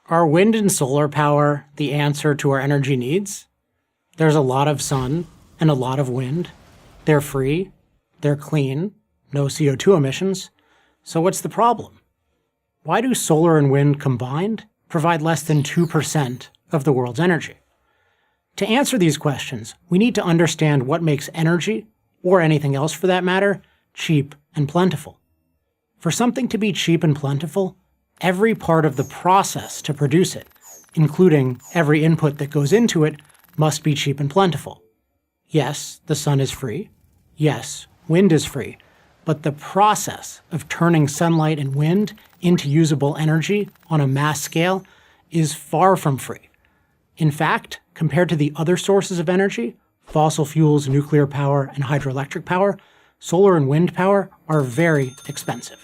Are wind and solar power the answer to our energy needs? There's a lot of sun and a lot of wind. They're free, they're clean, no CO2 emissions. So what's the problem? Why do solar and wind combined provide less than 2% of the world's energy? To answer these questions, we need to understand what makes energy, or anything else for that matter, cheap and plentiful. For something to be cheap and plentiful, every part of the process to produce it, including every input that goes into it, must be cheap and plentiful. Yes, the sun is free. Yes, wind is free. But the process of turning sunlight and wind into usable energy on a mass scale is far from free. In fact, compared to the other sources of energy, fossil fuels, nuclear power, and hydroelectric power, solar and wind power are very expensive.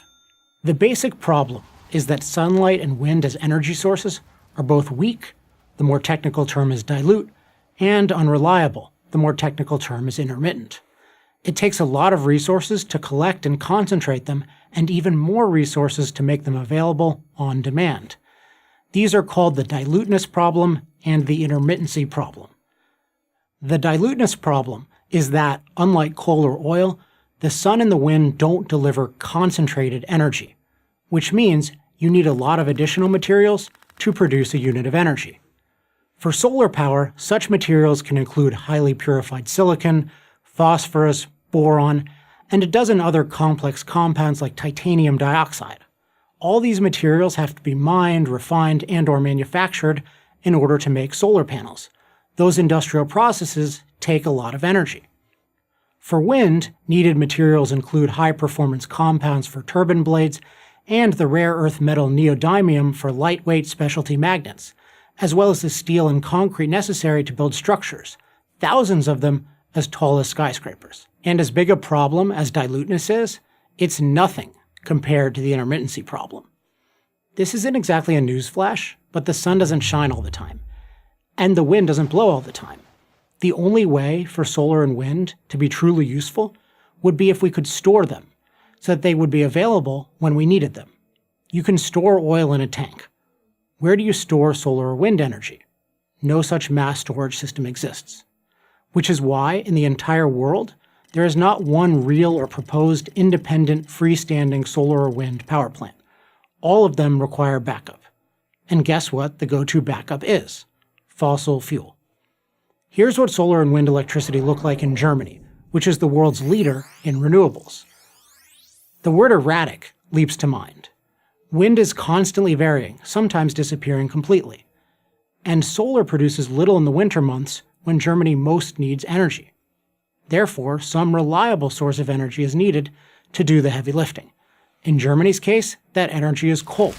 The basic problem is that sunlight and wind as energy sources are both weak, the more technical term is dilute, and unreliable, the more technical term is intermittent. It takes a lot of resources to collect and concentrate them, and even more resources to make them available on demand. These are called the diluteness problem and the intermittency problem. The diluteness problem is that, unlike coal or oil, the sun and the wind don't deliver concentrated energy, which means you need a lot of additional materials to produce a unit of energy. For solar power, such materials can include highly purified silicon, phosphorus, boron, and a dozen other complex compounds like titanium dioxide. All these materials have to be mined, refined, and/or manufactured in order to make solar panels. Those industrial processes take a lot of energy. For wind, needed materials include high-performance compounds for turbine blades and the rare earth metal neodymium for lightweight specialty magnets, as well as the steel and concrete necessary to build structures, thousands of them as tall as skyscrapers. And as big a problem as diluteness is, it's nothing compared to the intermittency problem. This isn't exactly a newsflash, but the sun doesn't shine all the time, and the wind doesn't blow all the time. The only way for solar and wind to be truly useful would be if we could store them, so that they would be available when we needed them. You can store oil in a tank. Where do you store solar or wind energy? No such mass storage system exists. Which is why, in the entire world, there is not one real or proposed independent freestanding solar or wind power plant. All of them require backup. And guess what the go-to backup is? Fossil fuel. Here's what solar and wind electricity look like in Germany, which is the world's leader in renewables. The word erratic leaps to mind. Wind is constantly varying, sometimes disappearing completely. And solar produces little in the winter months when Germany most needs energy. Therefore, some reliable source of energy is needed to do the heavy lifting. In Germany's case, that energy is coal.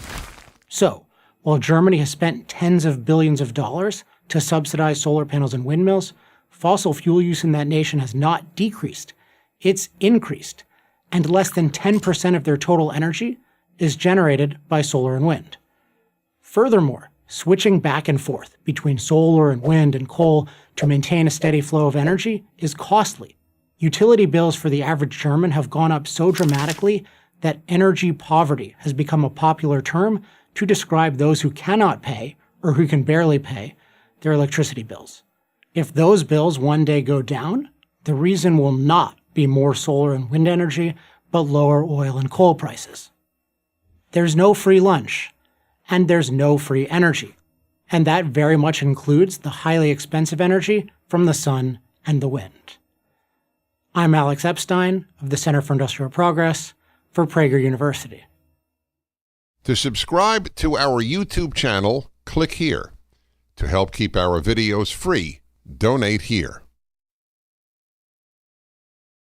So, while Germany has spent tens of billions of dollars to subsidize solar panels and windmills, fossil fuel use in that nation has not decreased, it's increased, and less than 10% of their total energy is generated by solar and wind. Furthermore, switching back and forth between solar and wind and coal to maintain a steady flow of energy is costly. Utility bills for the average German have gone up so dramatically that energy poverty has become a popular term to describe those who cannot pay, or who can barely pay, their electricity bills. If those bills one day go down, the reason will not be more solar and wind energy, but lower oil and coal prices. There's no free lunch, and there's no free energy. And that very much includes the highly expensive energy from the sun and the wind. I'm Alex Epstein of the Center for Industrial Progress for Prager University. To subscribe to our YouTube channel, click here. To help keep our videos free, donate here.